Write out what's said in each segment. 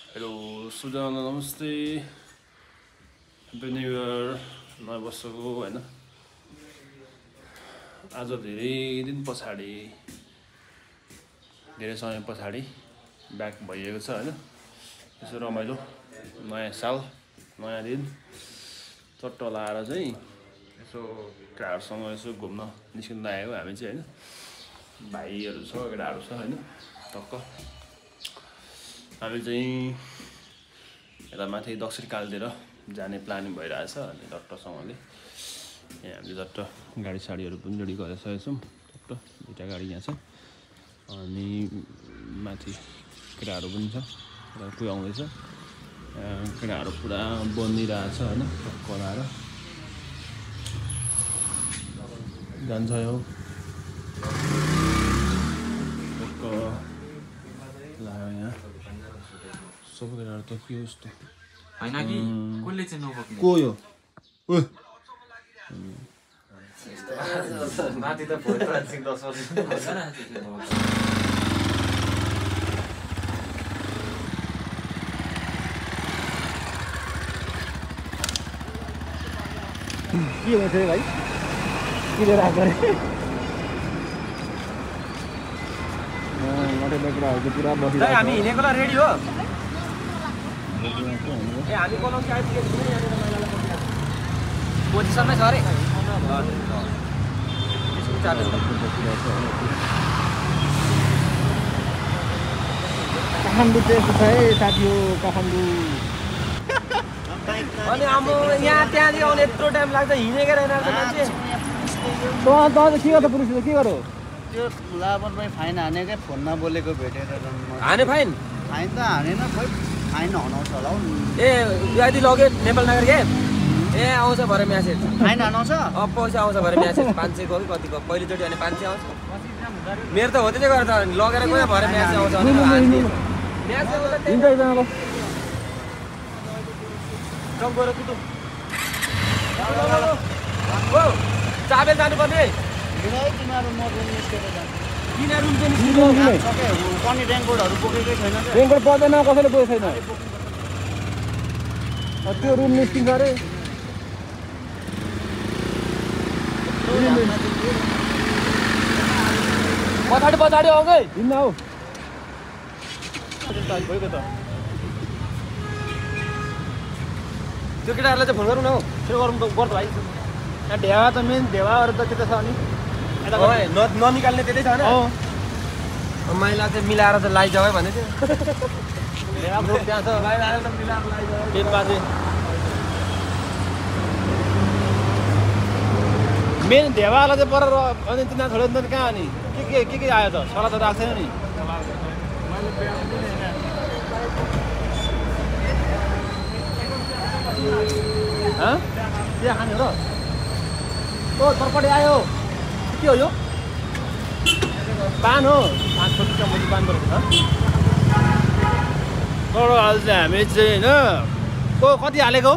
hello Sujan नमस्ते happy new year नयाँ वर्षको होइन आज धेरै दिन पछाडि धेरै समय पछाडि ब्याक भइएको छ होइन यसो रमाइलो नयाँ साल नयाँ दिन चट्ट लाएर चाहिँ यसो केटाहरूसँग यसो घुम्न निस्किन आयो हामी चाहिँ होइन भाइहरू छ केटाहरू छ होइन टक्क हामी चाहिँ यता माथि दक्षिण कालतिर जाने प्लानिङ भइरहेछ अनि डक्टरसँगले यहाँ हामीले झट्ट गाडी साडीहरू पनि रेडी गरिसकेका छौँ टक्क दुईवटा गाडी यहाँ छ अनि माथि केटाहरू पनि छ कोही आउँदैछ केटाहरू पुरा बनिरहेछ होइन टक्क लाएर जान्छ यो टक्क लाग्यो यहाँ सबै केटाहरू त के हो यस्तो हैन कि कसले चाहिँ नबक्ने को यो ओइ माथि त फोटो राख्छिन 10 वर्ष के भन्छ भाइ के लिएर आएको रे लटे बेकडाहरु पुरा बसिरहेको हामी हिँडेको ल रेडी हो ए हामी बोलाउँ कि आइपुगेको छौँ यहाँनिर महिलालाई पठाएको पोजिसनमै छ अरे काठमाडौँ चाहिँ यस्तो छ है साथी हो काठमाडौँ अनि अब यहाँ त्यहाँदेखि आउने यत्रो टाइम लाग्छ हिँडेकै रहेन मान्छे त के गर्दा पुलिसले के गर्यो त्यो लाबरमै फाइन हानेकै फोनमा बोलेको भेटेर हाने फाइन फाइन त हानेन खोइ फाइन हनाउँछ होला हौ ए यदि लगे नेपाल नगर के ए आउँछ भरे म्यासेज फाइन हनाउँछ अब पैसा आउँछ भरे म्यासेज 500 को कि कतिको पहिलोचोटि अनि 500 आउँछ मेरो त हो त्यही गरेर त लगेर गयो भरे म्यासेज आउँछ म्यासेज आउँछ हिँड्दै जम गएर कुदु ओ चाबेल जानुपर्ने तिमीहरू म रुम निस्केर जान्छ किन रुम चाहिँ सके पनि रेनकोटहरू बोकेकै छैन रेनकोट पर्दैन कसैले बोकेको छैन त्यो रुम निस्किन्छ अरे पछाडि आउँदै हिँड्न हौ गएको त त्यो केटाहरूलाई चाहिँ फोन गरौँ न हौ त्यो गरौँ त गर्छ भाइ यहाँ ढेवा त मेन ढेवाहरू त त्यता छ अनि ननिकाल्ने त्यतै छ होइन महिला चाहिँ मिलाएर चाहिँ लाइजाऊ है भने चाहिँ ग्रुप त्यहाँ छ मेन ढेवालाई चाहिँ पर अनि तिनीहरू छोडेर त कहाँ अनि के आयो त सला त राख्दैन नि के खाने र ओ तरपट्टि आयो के हो यो पान हो 5 छोटी चम्मच पान परेको छ तर आज चाहिँ हामी चाहिँ होइन ओ कति हालेको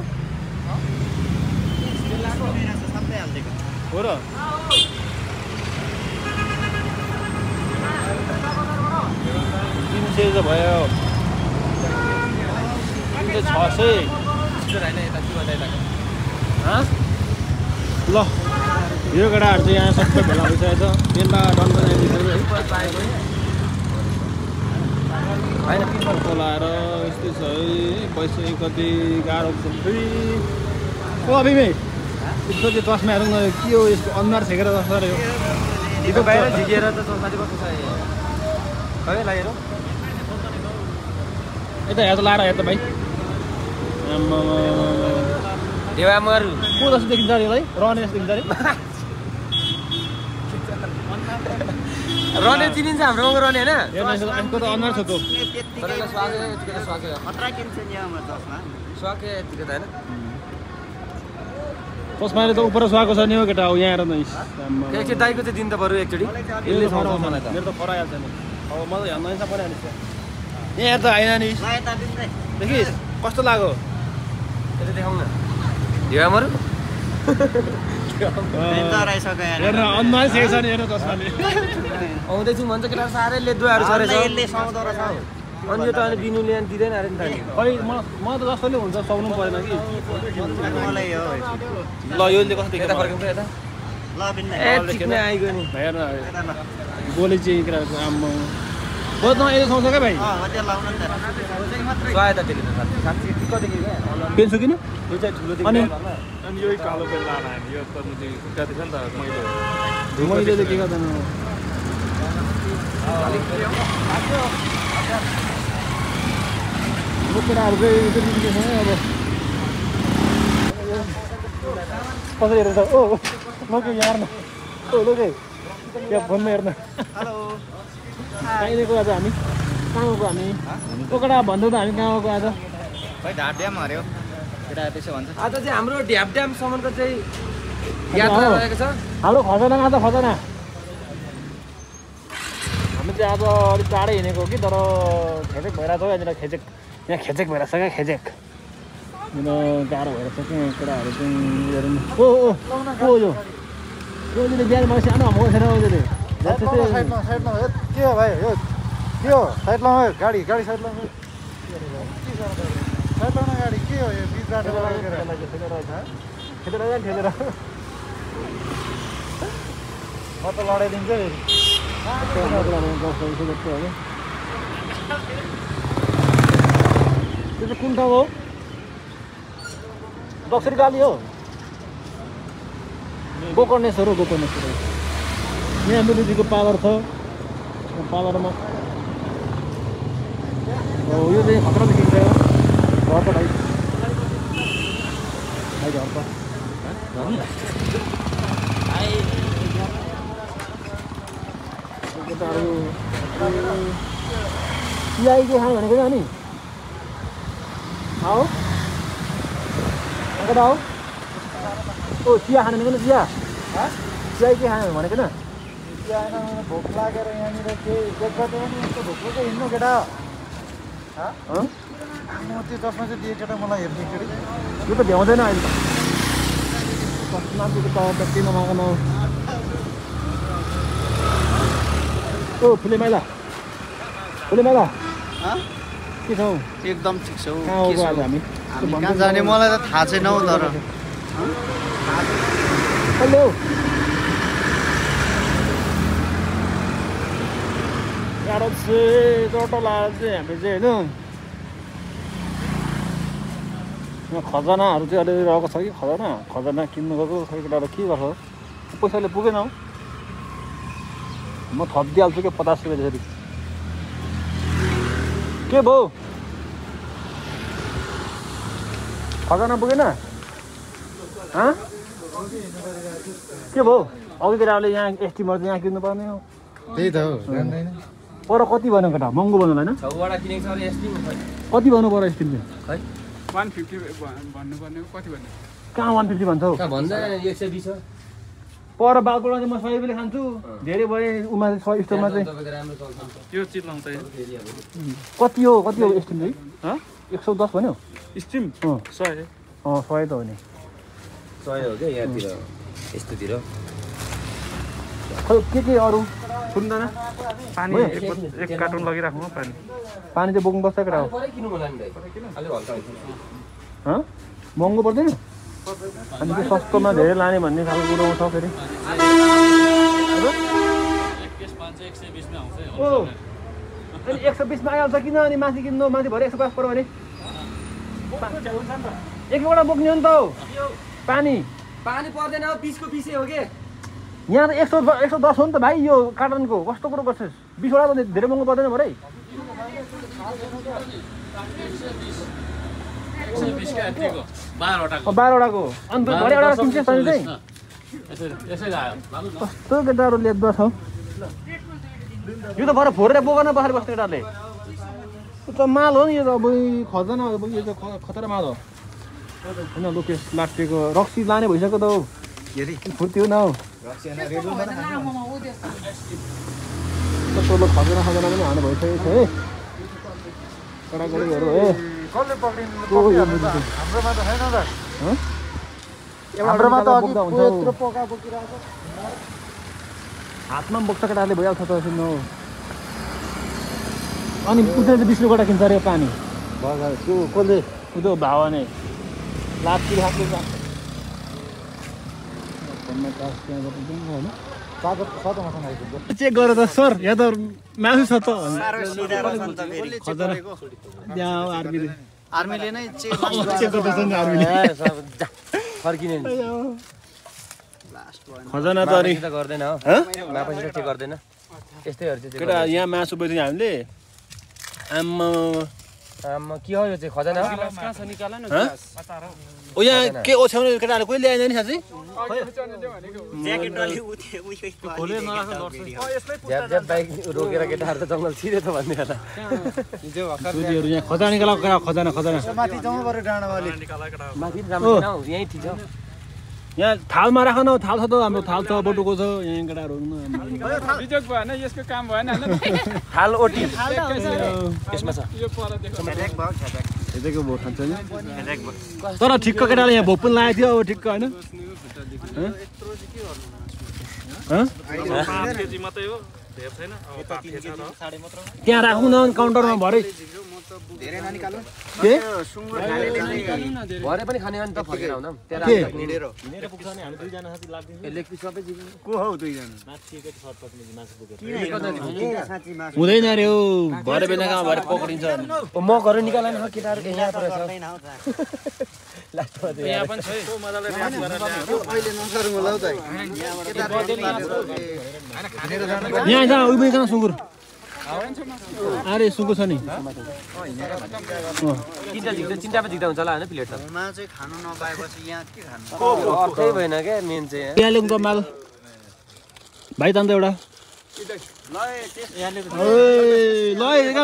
हो र 300 त भयो 600 ल यो केटाहरू चाहिँ यहाँ सबै भेला भइसकेको छ पेन्टा डन बनाइदिएको है चलाएर यस्तै छ है पैसा कति गाह्रो छ फेरि ओ अभिमै यस्तो चाहिँ चस्माहरू के हो यसको अनुहार छेकेर जस्तो अरे यो बाहिर झिकेर त चस्मा चाहिँ कस्तो छ खै लागेर यता हेर त लाएर हेर त भाइ देवा मर को जस्तो देखिन्छ अरे यसलाई रहने जस्तो देखिन्छ अरे रने चिनिन्छ हाम्रो गाउँको रने होइन यसको त अनुहार छ खतरा किन्छ नि यहाँ चस्मा स्वाके यतिको त होइन चस्माले त उपर सुहाएको छ नि हो केटा हो यहाँ हेर न एकचोटि दाइको चाहिँ दिन त बरु एकचोटि यसले फराउँछ मलाई त मेरो त फराइहाल्छ नि अब मलाई हेर्न नैसा परिहाल्छ यहाँ हेर त आएन नि देखिस् कस्तो लाग्यो यता देखाउँ न देवा मर हेर्न अनुहार छेकेको छ नि हेर्न चस्माले आउँदैछु भन्छ केटा साह्रै लेदुवाहरू छ रहेछ यसले साउँदो रहेछ अनि यो त अनि बिनुले अनि दिँदैन अरे नि त नि खै म त जसले हुन्छ सक्नु परेन कि मलाई यो ल यो कस्तो यता फर्किन्छ यता ल बिन्ना ए चिक्ने आइगयो नि हेर न गोली चाहिँ केटाको आम्मा बहुत न यस्तो सँगसँगै भाइ त्यो लाउन नि त सहायता त्यसले त साथी कति के पेन्सु किन यो चाहिँ ठुलो अनि अनि यही कालो पेन लाएर हामी यो पर्नु चाहिँ खुट्टा थियो नि त मैले मैले त के गर्दैन केटाहरू चाहिँ अब कसरी हेर्नु त ओ लोके यहाँ हेर्न ओ लोके यहाँ फोनमा हेर्न हेलो कहीँदेखि आज हामी कहाँ गएको हामी ओकडा भन्दा त हामी कहाँ गएको आज खै ढाड ड्याम हर्यो केटा त्यसो भन्छ आज चाहिँ हाम्रो ढ्याप ड्यामसम्मको चाहिँ यात्रा रहेको छ हाम्रो खजना आज खजना हामी चाहिँ आज अलिक टाढै हिँडेको कि तर खेचेक भइरहेको छ यहाँनिर खेचेक यहाँ खेचेक भइरहेको छ क्या खेचेक यहाँ गाह्रो भइरहेको छ कि केटाहरू चाहिँ ओ ओ ओ यो अहिले बिहान मलाई सानो हाम्रो छैन अहिले साइडमा के हो भाइ यो के हो साइड लाउनु गाडी साइड लाउनु साइड लाउनु गाडी के हो यो बिच बाटो खेलेर ठेलेर म त लडाइदिन्छु त्यो चाहिँ कुन ठाउँ हो दक्षिण काली हो गोकर्णेश्वर हो गोकर्णेश्वर यहाँ मुरुजीको पावर छ पावरमा यो चाहिँ खतरा देखिन्छ घरको भाइ घरको केटाहरू चिया के खानु भनेको नि आओ कता हो ओ चिया खानु भनेको चिया चिया के खानु भनेको न भोक लागेर यहाँनिर केही देख्दा पनि यस्तो भोक चाहिँ हिँड्नु केटा म त्यो चस्मा चाहिँ दिएँ केटा मलाई हेर्ने केटी यो त भ्याउँदैन अहिले मान्छेको त व्यक्ति नमागन ओ फुले माइला के छौ एकदम ठिक छ कहाँ हो आज हामी हामी कहाँ जाने मलाई त थाहा छैन हौ तर कहिले हौ गाह्रो चाहिँ टोटो लाएर चाहिँ हामी चाहिँ होइन यहाँ खजनाहरू चाहिँ अलिअलि रहेको छ कि खजना किन्नु गएको खै केटाहरू के गर्छ पैसाले पुगेन हौ म थपिदिइहाल्छु क्या 50 रुपियाँ जसरी के भयो खजना पुगेन के भयो अघि केटाहरूले यहाँ एस्टिमहरू यहाँ किन्नुपर्ने हो त्यही त हो जान्दैन पर कति भन्यो केटा महँगो भन्नु होइन छौवटा किनेको छ अरे एस्टिम कति भन्नु पर्यो एस्टिम खै 150 भन्नुपर्ने कति भन्ने कहाँ 150 भन्छ हौ कहाँ भन्दैन 120 हो पर बालकोमा चाहिँ म 100 रुपियाँले खान्छु धेरै भयो उमा 100 स्टोरमा चाहिँ तपाईको राम्रो चल्छ यो चिल्लाउँछ कति हो एस्टिम चाहिँ 110 भन्यो स्टिम 100 100 त हो नि 100 हो क्या यहाँतिर यस्तोतिर खै के अरू सुन्दैन पानी एक कार्टुन लगिराख्नु पानी पानी चाहिँ बोक्नु पर्छ केटा हो परै किन्नु होला नि भाइ अलि हल्का हुन्छ महँगो पर्दैन अनि त्यो सस्तोमा धेरै लाने भन्ने खालको कुरो छ फेरि अनि 120 मा आइहाल्छ किन अनि माथि किन्नु माथि भरे 150 पर्यो भने एकवटा बोक्ने हो नि त पानी पर्दैन 20 को 20 हो के यहाँ त 110 हो नि त भाइ यो कार्टनको कस्तो कुरो गर्छस् 20 वटा त धेरै महँगो पर्दैन भरे 12 वटाको अन्त भरे एउटा किन्छस् तैँले चाहिँ कस्तो केटाहरू लेख्दो छ यो त भरे फोरेर बोकेन बसेर बस्ने केटाहरूले यो त माल हो नि यो त अब खजना यो त खतरा माल हो होइन लोकेस लाटेको रक्सी लाने भइसक्यो त हौ फुर्ती हो न हौ टोलो खजना पनि हाल्नु भइसकेको छ है कडाकडीहरू है कसले पक्रिनु हाम्रोमा त छैन त हाम्रोमा त अघि यत्रो पोका बोकिरहेको हातमा पनि बोक्छ केटाहरूले भइहाल्छ त सुन्नु अनि उसले चाहिँ 20 रुपियाँ किन्छ अरे पानी बजार त्यो कसले उदो भाव नै लास्टि खाएको छ फोनमा चार्ज त्यहाँ गर्नु दिन्छ हैन चार्जर छ त मसँग आइपुग्छ चेक गरेर त सर यहाँ त मासु छ त खजना यहाँ आर्मीले आर्मीले नै चेक चेक गर्दैछ नि आर्मीले फर्किने नि खजना त अनि गर्दैन हो मापसी चेक गर्दैन यस्तैहरु चाहिँ केटा यहाँ मासु बोइदियो हामीले आम्मा आम्मा के हो यो चाहिँ खजना हो कहाँ छ निकाल न ओ यहाँ के ओछ्याउने केटाहरु कोही ल्याएन नि साँच्चै ज्याकेट अलि खोले ज्याप ज्याप बाइक रोकेर केटाहरु त जंगल छिरे त भन्ने होला सुलीहरु यहाँ खजना निकाला खजना माथि जाउँ गरे डाँडामा अलि माथि राम्रो छैन हौ यही ठीक छ यहाँ थालमा राख न थाल छ त हाम्रो थाल छ बटुको छ यहाँ केटाहरु बिजोग भएन यसको काम भएन हैन थाल ओटी यसमा छ यो पर देख्छ यतैको भोट खान्छ नि तर ठिक्क केटाले यहाँ भोट पनि लागेको थियो अब ठिक्क हैन केजी मात्रै हो धेर छैन अब 5 केजी छ त्यहाँ राखौँ न काउन्टरमा भरे धेरै ननिकाल्नु के सुँगुर खाले भरे पनि खाने हो नि त फर्केर आउँदा त्यहाँ के हिँडेर हिँडेर पुग्छ नि हामी दुईजना साथी लाग्दैन लेग पिस सबै जिग्यो को हौ दुईजना साँच्ची मासु हुँदैन रे हो भरे बेलामा भरे पक्रिन्छ म घर निकालेन हो केटाहरु यहाँ परेछ लास्टमा चाहिँ यहाँ पनि छ है मजाले रात गरेर अहिले नसरौँ होला त यहाँ जा उभिकन सुँगुर अरे सुँगुर छ नि चिन्ता पो जिग्दा हुन्छ होला हैन प्लेट त मा चाहिँ खानु नपाएपछि यहाँ के खानु अर्थै भएन के मेन चाहिँ यहाँ ल्याउँ त माल भाइ तान्दा एउटा ल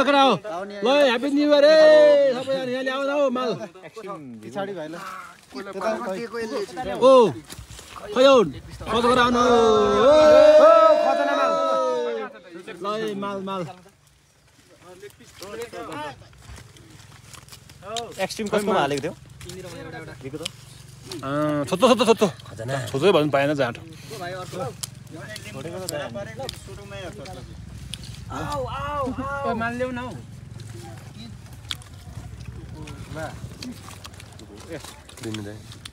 केटा हो ल ह्याप्पी न्यू इयर सबैजना यहाँ ल्याउँदा हो माल पछाडि भाइ ल ओ खै हो कस्तो गरेर आउनु ल माल एक्सट्रिम कसमा हालेको थियो छोटो छोटै भन्नु पाएन जाँटो मान ल्याउ न हौ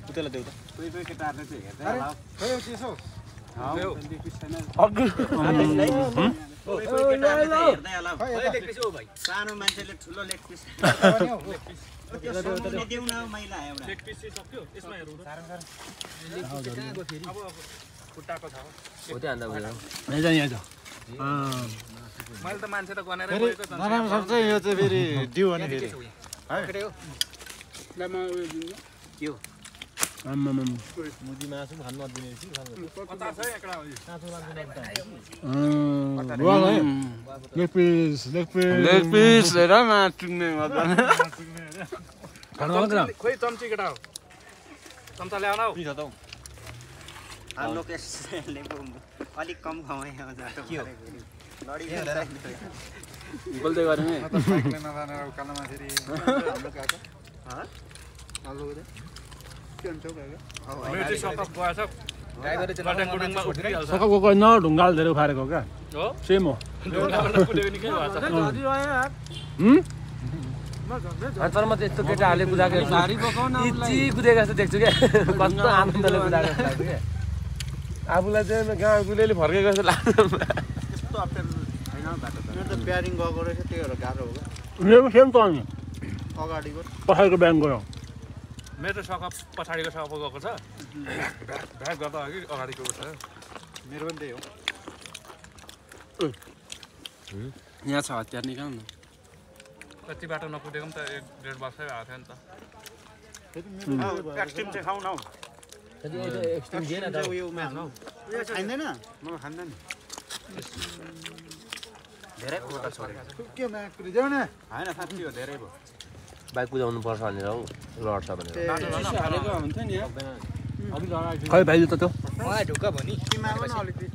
उतैलाई देऊ त सानो मान्छेले ठुलो लेग पिस देऊ न मैला एउटा लेग पिस सक्यो यसमा हेरौँ अब खुट्टाको छ हो त्यो हान्दा भयो यहाँ जा मैले त मान्छे त गनेर गएको छ नराम्रो सक्छ यो चाहिँ फेरि दिउ भने फेरि मुदी मासु खानु नदिने रहेछ 50 है एकडा हो लेग पिस हेर न टुङ्ने खानु खोइ चम्ची केटा हो चम्चा ल्याउन हौ लोकेसले अलिक कम खमाइ के हो बोल्दै गरे नि साइकल नजानेर उकालोमा फेरि हाम्रो काका मेरो चाहिँ सकअप गएछ लटेङ गुडुङमा उठिहाल्छ सकको कोही न ढुङ्गाल धेरै उफारेको क्या हो सेम हो ढुङ्गाबाट कुदेको नि के भएछ तर म त यस्तो केटाहरूले कुदाएको इची कुदेको जस्तो देख्छु क्या कस्तो आनन्दले कुदाएको जस्तो लाग्छ क्या आफूलाई चाहिँ गाउँ कुलेले फर्केको जस्तो लाग्छ त्यस्तो अप्ठ्यारो छैन बाटो त मेरो त प्यारिङ गएको रहेछ त्यही भएर गाह्रो हो मेरो सेम त अनि अगाडिको पछाडिको ब्याङ्क गयो मेरो त सकअप पछाडिको सकअप गएको छ भ्याट गर्दा अघि अगाडिको छ मेरो पनि त्यही हो यहाँ छ हतियार निकाल न कति बाटो नकुदेको पनि त 1.5 वर्षै भएको थियो नि त एक्सट्रिम चाहिँ खाऊ न हौ एक्सट्रिम दिएन त उयोमा खाइँदैन म खाँदैन धेरै खोटा छोडेको के माकुरी देऊ न होइन साँच्ची हो धेरै भयो बाइक कुदाउनु पर्छ भनेर हौ लड्छ भनेर खै भाइ त त्यो ढुक्क भयो नि मागौँ न अलिकति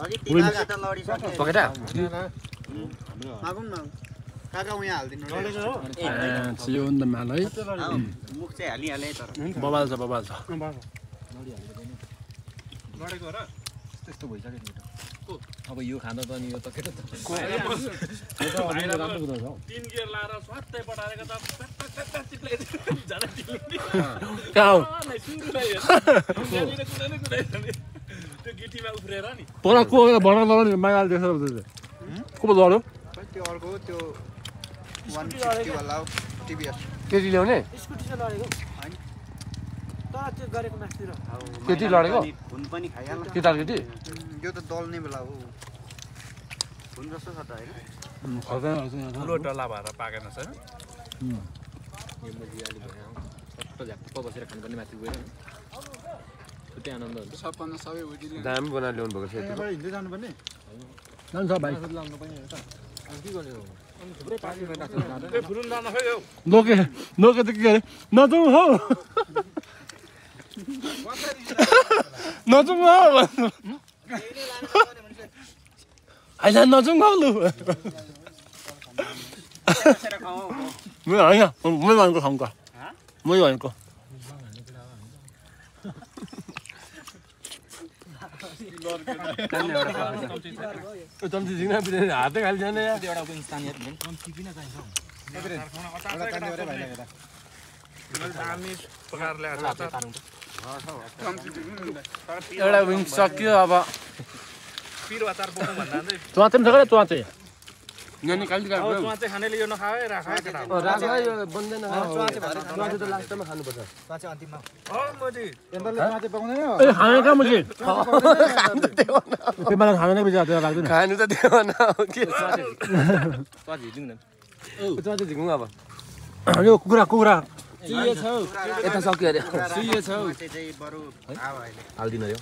अघि तिमीलाई त लडिसक्यो पकेटा मागौँ न काका उहाँ हालिदिनु यो नि त माल है मुख चाहिँ हालिहालेँ तर बबाल छ लडेको र त्यस्तो भइसक्यो ट्रकको अब यो खाँदा त नि यो त के त राम्रो कुरो छ 3 गियर लाएर स्वात्तै पटारेको त जाने कहाँ हो त्यो गिटीमा उफ्रेर नि तँलाई को भन नि मागाल देख्छ को पो लड्यो त्यो अर्को त्यो 160 वाला टिभीएस केटी ल्याउने स्कुटी चाहिँ लडेको तर त्यो गरेको मास्तिर केटी लडेको हुन पनि खाइहाल्छ केटा केटी यो त दल्ने बेला हो हुन जस्तो छ त हैन ठुलो डल्ला भएर पाकेन छ झ्याप्प बसेर खानुपर्ने माथि गएर छुट्टै आनन्द हुन्छ सपना सबै उडिले दामी बनाएर ल्याउनु भएको छ यति त्यहाँबाट हिँड्दै जानुपर्ने जान्छ भाइ के गर्ने हो थुप्रै पार्टी ए फुरुन लान खै यो लोके लोके त के अरे नजाउँ हौ नजाउँ हौ होइन नजाउँ हौ लु मैले होइन मैले भनेको खाउँका मैले भनेको चम्ची झिक्न बिर्यानी हातै खाली जाने एउटा पनि स्थानीय कम्ती किन चाहिन्छ दामी पकाएर ल्याएर एउटा विङ सक्यो अब पिरो अचार बोक्नु भन्दा च्वाचे पनि छ क्या च्वाचे नानी काली च्वाचे खानेले यो नखाए राख केटा यो बन्दैन च्वाचे त लास्टमा खानुपर्छ च्वाचे अन्तिममा मोजी यिनीहरूले माथि पाउँदैन ए खाने कहाँ मुझे त्यो मलाई खाना नै बिचार त्यो लाग्दैन खानु त देऊ न के च्वाचे झिक्नु न च्वाचे झिक्नु अब यो कुखुरा कुखुरा यता सक्यो अरे चाहिँ बरु आव अहिले हाल्दिन यो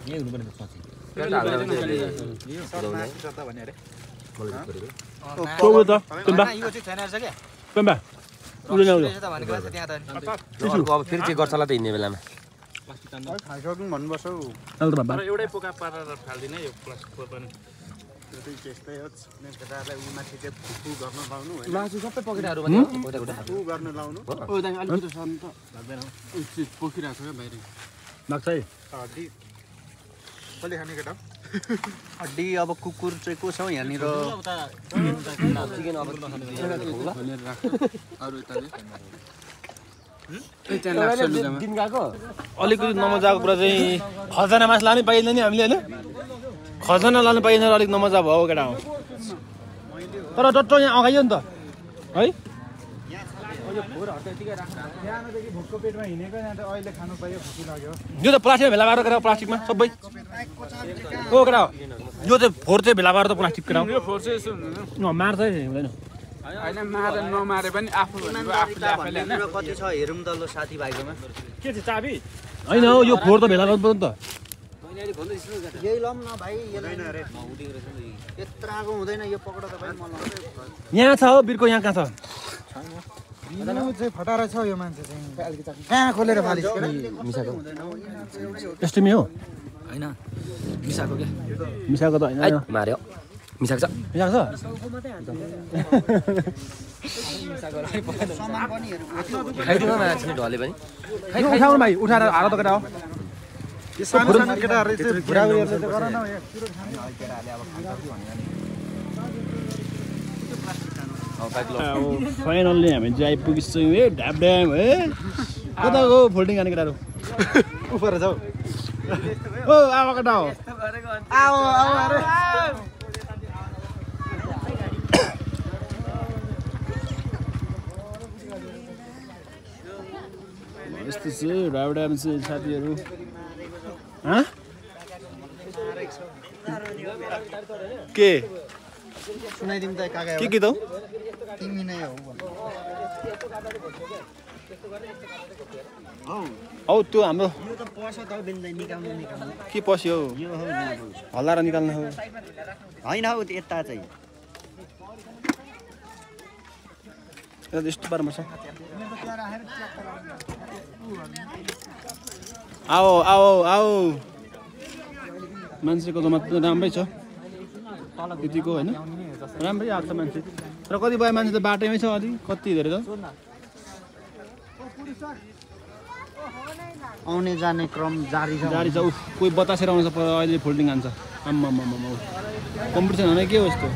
यही हुनुपर्ने च्वाचे माथि छ त भने अरे चौबो त पेम्बा यो चाहिँ छैन रहेछ क्या पेम्बा उले ल्याउनु त भनेको त त्यहाँ त अब फेरि चेक गर्छ होला त हिँड्ने बेलामा खाइसक्नु भन्नुपर्छ हौ अहिले त बाबा तर एउटै पोका पारेर फाल्दिने यो प्लास्टिकको पनि त्यो चाहिँ त्यस्तै हो केटाहरूलाई उ माथि चाहिँ फुफु गर्न लाउनु होइन मासु सबै पकेटाहरू पनि फुफु गर्न लाउनु पोखिरहेको छ क्या बाहिर लाग्छ है हड्डी कसले खाने केटा हड्डी अब कुकुर चाहिँ को छ यहाँनिर चिकन अब दिन गएको अलिकति नमजाको कुरा चाहिँ खजना मास लानै पाइँदैन नि हामीले होइन खजना लानु पाइँदैन अलिक नमजा भयो केटा हो तर टट्ट यहाँ अगाइयो नि त है बिहानदेखि भुक्को पेटमा हिँडेको यहाँ त अहिले खानु पायो खुसी लाग्यो यो त प्लास्टिकमा भेला पारेर केटा प्लास्टिकमा सबै ओ केटा हो यो चाहिँ फोहोर चाहिँ भेला पारेर त प्लास्टिक केटा यो फोर्स यसो हुँदैन मार्छ है हुँदैन होइन मारे नमारे पनि आफू आफूले हैन कति छ हेरौँ त ल साथीभाइकोमा के चाहिँ चाबी होइन हौ यो फोहोर त भेला गर्नु पर्यो नि त यही लम न भाइ हुँदैन अरे यत्रोको हुँदैन यो पक्र त भाइ मलाई यहाँ छ हौ बिर्को यहाँ कहाँ छ चाहिँ फटाएर छ यो मान्छे चाहिँ कहाँ खोलेर फालिस यस्तोमै हो होइन मिसाएको क्या मिसाएको त होइन मार्यो मिसाएको छ मिसाएको छ खाइदिनु न एकछिन ढले पनि यो उठाउनु भाइ उठाएर हाल त केटा हो सानो सानो केटाहरू चाहिँ बुढाबुढीहरूले त गर न फाइनल्ली हामी चाहिँ आइपुगिसक्यौँ है ढ्याप ड्याम है कता गयो फोल्डिङ गर्ने केटाहरू उफर जाऊ ओ आवा केटा हो यस्तो चाहिँ ढ्याप ड्याम चाहिँ साथीहरू के सुनाइदिउँ त काका के त तिमी नै हौ हौ त्यो हाम्रो यो त पर्छ त बिन्दै निकाल्नु के पस्यो यो हो हल्लाएर निकाल्नु हो होइन हौ यता चाहिँ यस्तो पारमा छ आओ आओ आओ मान्छेको जम्मा राम्रै छ यतिको होइन राम्रै आएको छ मान्छे र कतिपय मान्छे त बाटैमै छ अलि कति धेरै त आउने जाने क्रम जारी छ गाडी छ कोही बतासेर आउँछ अहिले फोल्डिङ हान्छ आम्मा कम्पिटिसन हुने के हो यस्तो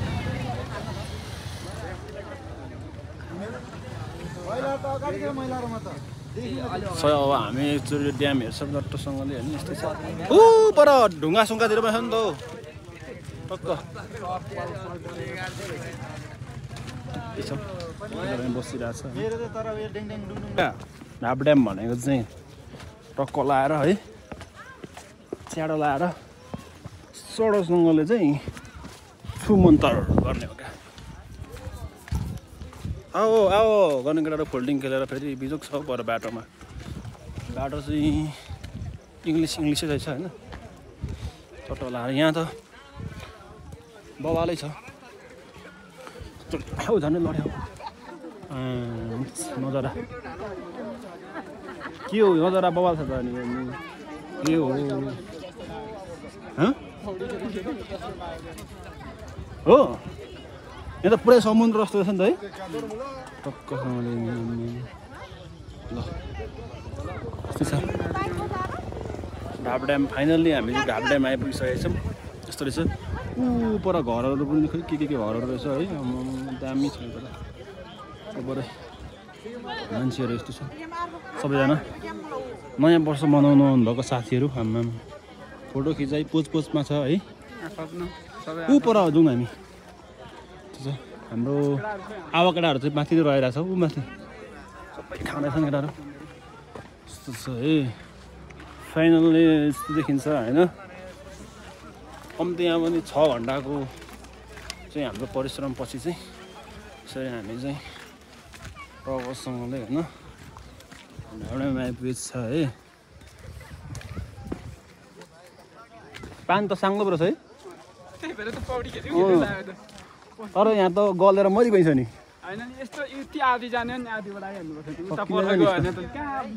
अब हामी एकचोटि ड्याम हेर्छौँ डक्टरसँगले होइन यस्तै छ ऊ पर ढुङ्गा सुङ्गातिर बस्छ नि त हौ टक्क बसिरहेछ ढाब ड्याम भनेको चाहिँ टक्क लाएर है च्याडो लाएर सडोसँगले चाहिँ छुमन्तर गर्ने हो क्या आओ आओ गर्ने केटाहरू फोल्डिङ खेलेर फेरि बिजोक छ पर बाटोमा बाटो चाहिँ इङ्ग्लिसै रहेछ होइन चट्टो लाएर यहाँ त बवालै छ झन्डै लड्यो नजरा के हो नजरा बवाल छ त अनि के हो हो यहाँ त पुरै समुद्र जस्तो रहेछ नि त है टक्कसँगले ल यस्तो छ ढाब ड्याम फाइनल्ली हामी चाहिँ ढाब ड्याम आइपुगिसकेका छौँ यस्तो रहेछ पर घरहरू पनि खोइ के घरहरू रहेछ है दामी छ पुरै मान्छेहरू यस्तो छ सबैजना नयाँ वर्ष मनाउनु भएको साथीहरू हाम्रो फोटो खिचाइ पोजमा छ है ऊ पर जाउँ हामी हाम्रो आवा केटाहरू चाहिँ माथि रहेछ ऊ माथि सबै खाँदैछन् केटाहरू यस्तो छ है फाइनल्ली यस्तो देखिन्छ होइन कम्ती यहाँ पनि 6 घन्टाको चाहिँ हाम्रो परिश्रम पछि चाहिँ यसरी हामी चाहिँ प्रबलसँगले होइन ढाउडामा आइपुगेको छ है पानी त साङ्लो पो रहेछ है तर यहाँ त गलेर मरि गइन्छ नि हैन नि यस्तो यति आधी जाने नि आधीबाट आइहाल्नुपर्छ नि उता पर गयो भने त कहाँ है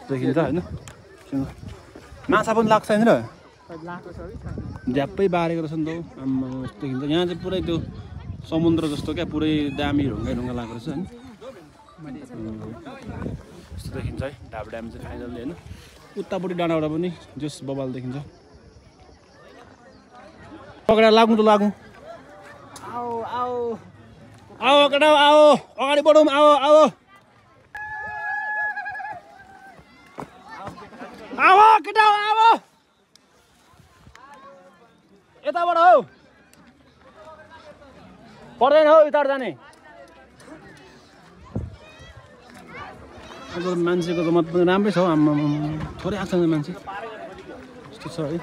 देखिन्छ होइन माछा पनि लाग्छ होइन र झ्याप्पै बारेको रहेछ नि त आम्मा यस्तो देखिन्छ यहाँ चाहिँ पुरै त्यो समुद्र जस्तो क्या पुरै दामी ढुङ्गा लागेको रहेछ होइन यस्तो देखिन्छ है ढाब ड्याम चाहिँ फाइनल्ली होइन उतापट्टि डाँडाबाट पनि जस बबाल देखिन्छ पक्रेर लागौँ त लागौँ आओ आओ आओ केटा आओ अगाडि बढौँ आओ आओ आओ केटा आओ यताबाट हौ पर्दैन हौ यताबाट जाने अब मान्छेको त मत पनि राम्रै छ हौ आम्मा थोरै आएको छ मान्छे यस्तो छ है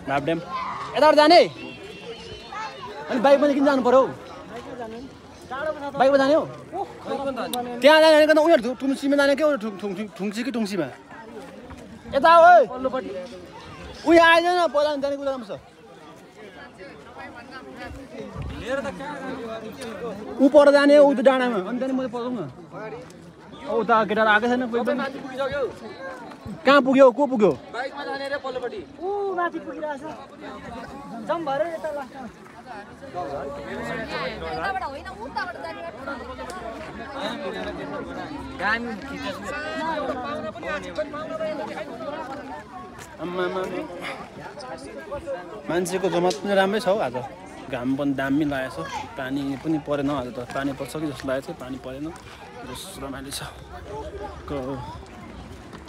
ढाब ड्याम यताबाट जाने अनि बाइक पनि किन जानु पर्यो बाइकमा जाने हो त्यहाँ जाने भनेको त उनीहरू टुङ्सीमा जाने के हो ठुङ्सी कि टुङ्सीमा यता हो उयो आइदैन पहिला जाने कुरा राम्रो छ ऊ पर जाने ऊ त्यो डाँडामा अनि त्यहाँदेखि मैले पठाउँ न औ उता केटाहरू आएकै छैन कोही पनि कहाँ पुग्यो को पुग्यो बाइकमा जाने रे पल्लोपट्टि ऊ माथि पुगिरहेछ जम भरे यता लास्टमा यताबाट होइन उताबाट जाने गामी मान्छेको जमात पनि राम्रै छ हौ आज घाम पनि दामी लागेको छ पानी पनि परेन आज त पानी पर्छ कि जस्तो लागेको थियो पानी परेन जस्तो रमाइलो छ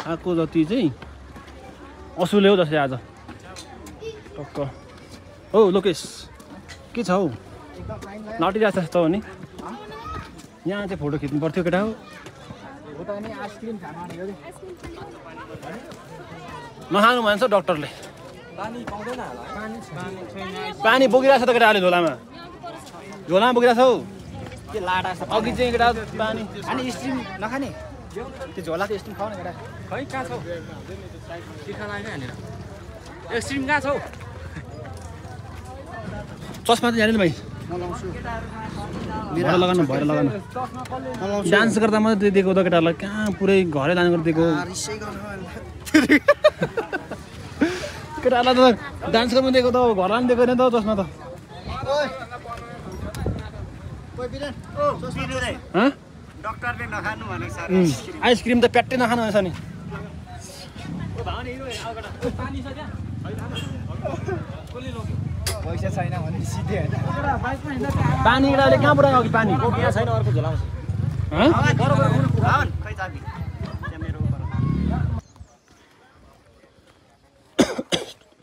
आएको जति चाहिँ असुले हो जस्तै आज टक्क हौ लोकेश के छ हौ नटिरहेको छ जस्तो हो नि यहाँ चाहिँ फोटो खिच्नु पर्थ्यो केटा हो नखानु भन्छ डक्टरले पानी बोकिरहेको छ त केटाहरूले झोलामा बोकिरहेको छ हौ के लाडा छ अघि चाहिँ केटा पानी अनि स्ट्रिम नखाने त्यो झोलाको स्ट्रिम खाऊ न केटा खै कहाँ छौ तिखा लाग्यो हानेर ए स्ट्रिम कहाँ छौ चस्मा चाहिँ जाने भाइ भएर लगानु डान्स गर्दा मात्रै दिएको त केटाहरूलाई कहाँ पुरै घरै लानु दिएको केटाहरूलाई त डान्स गर्नु दिएको त घर लानु दिएको होइन त चस्मा त डक्टरले नखानु भनेको छ आइसक्रिम त प्याट्टै नखानु रहेछ नि पैसा छैन भने सिधै हैन पानी केटाले कहाँबाट आयो कि पानी यहाँ छैन अर्को झोलामा खै चाबी त्यहाँ मेरो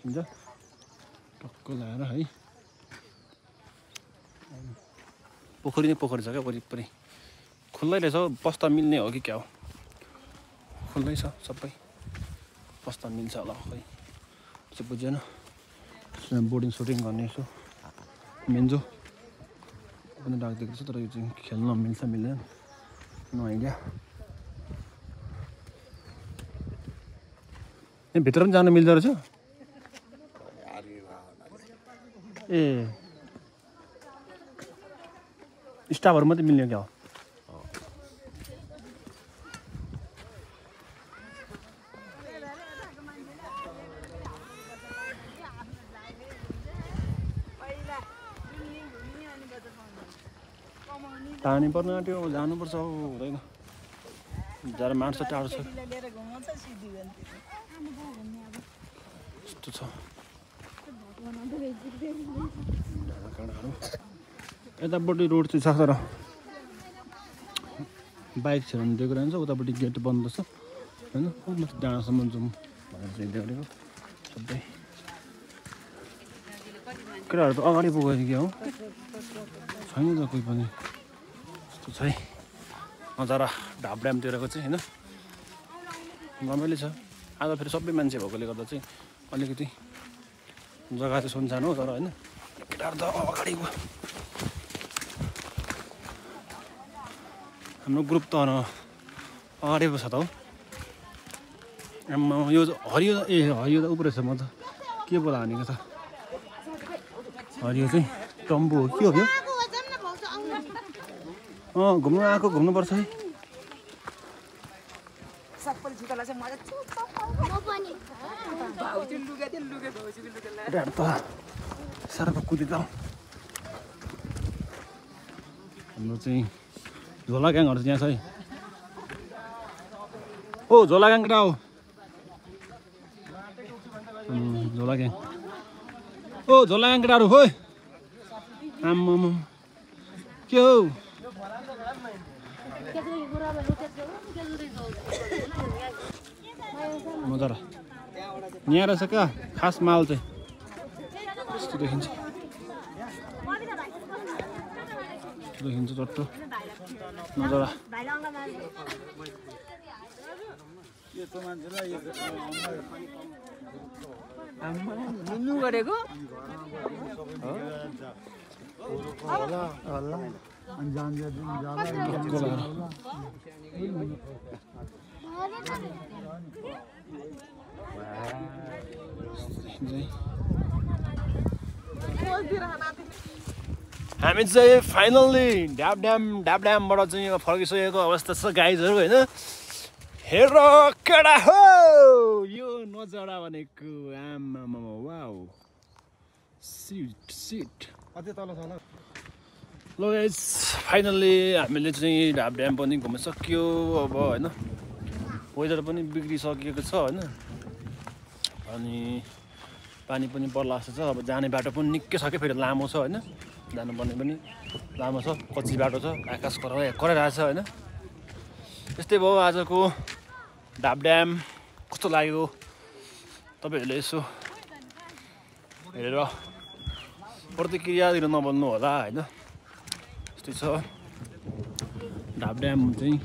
हुन्छ टक्क लगाएर है पोखरी नै पोखरी छ क्या वरिपरि खुल्लै रहेछ बस्दा मिल्ने हो कि क्या हो खुल्लै छ सबै बस्दा मिल्छ होला खै चाहिँ बुझेन बोर्डिङ सुटिङ गर्ने यसो मिन्जो पनि राखिदिएको छ तर यो चाहिँ खेल्न मिल्छ मिल्दैन नो आइडिया यहाँ भित्र पनि जानु मिल्दो रहेछ ए स्टाफहरू मात्रै मिल्ने क्या हो पानी पर्न आँट्यो जानुपर्छ हौ हुँदैन जरा मार्छ टाढो छ यस्तो छ यतापट्टि रोड चाहिँ छ तर बाइक छिराउनु दिएको रहन्छ उतापट्टि गेट बन्द छ होइन डाँडासम्म जाउँ भनेर चाहिँ दिएको सबै केटाहरू त अगाडि पुगेको क्या हो छैन त कोही पनि यस्तो छ है नजारा ढाब ड्यामतिरको चाहिँ होइन रमाइलो छ आज फेरि सबै मान्छे भएकोले गर्दा चाहिँ अलिकति जग्गा चाहिँ सुनसान हो तर होइन केटाहरू त अगाडि गयो हाम्रो ग्रुप त अगाडि पो छ त हौ यो हरियो हरियो त उप रहेछ म त के बोला हानेको त हरियो चाहिँ टम्बु हो के हो यो घुम्नु आएको घुम्नुपर्छ है साह्रो कुदे त हाम्रो चाहिँ झोला ग्याङहरू चाहिँ यहाँ छ है ओ झोला ग्याङ केटा हो झोला ग्याङ ओ झोला ग्याङ केटाहरू हो आम्म के हौ मजा यहाँ रहेछ क्या खास माल चाहिँ यस्तो देखिन्छ चट्टो नजरा गरेको हामी चाहिँ फाइनल्ली ढ्याब ड्यामबाट चाहिँ फर्किसकेको अवस्था छ गाइजहरू होइन हेर केटा हो यो नजरा भनेको आम्मा वाउ सिट अझै तल छ होला ल गाइज फाइनल्ली हामीले चाहिँ ढाब ड्याम पनि घुमिसक्यो अब होइन वेदर पनि बिग्रिसकेको छ होइन अनि पानी पनि पर्ला जस्तो छ अब जाने बाटो पनि निकै छ क्या फेरि लामो छ होइन जानुपर्ने पनि लामो छ कच्ची बाटो छ आकाश कराइरहेको छ होइन यस्तै भयो आजको ढाब ड्याम कस्तो लाग्यो तपाईँहरूले यसो हेरेर प्रतिक्रिया दिनु नबोल्नु होला होइन यस्तै छ ढाब ड्याम चाहिँ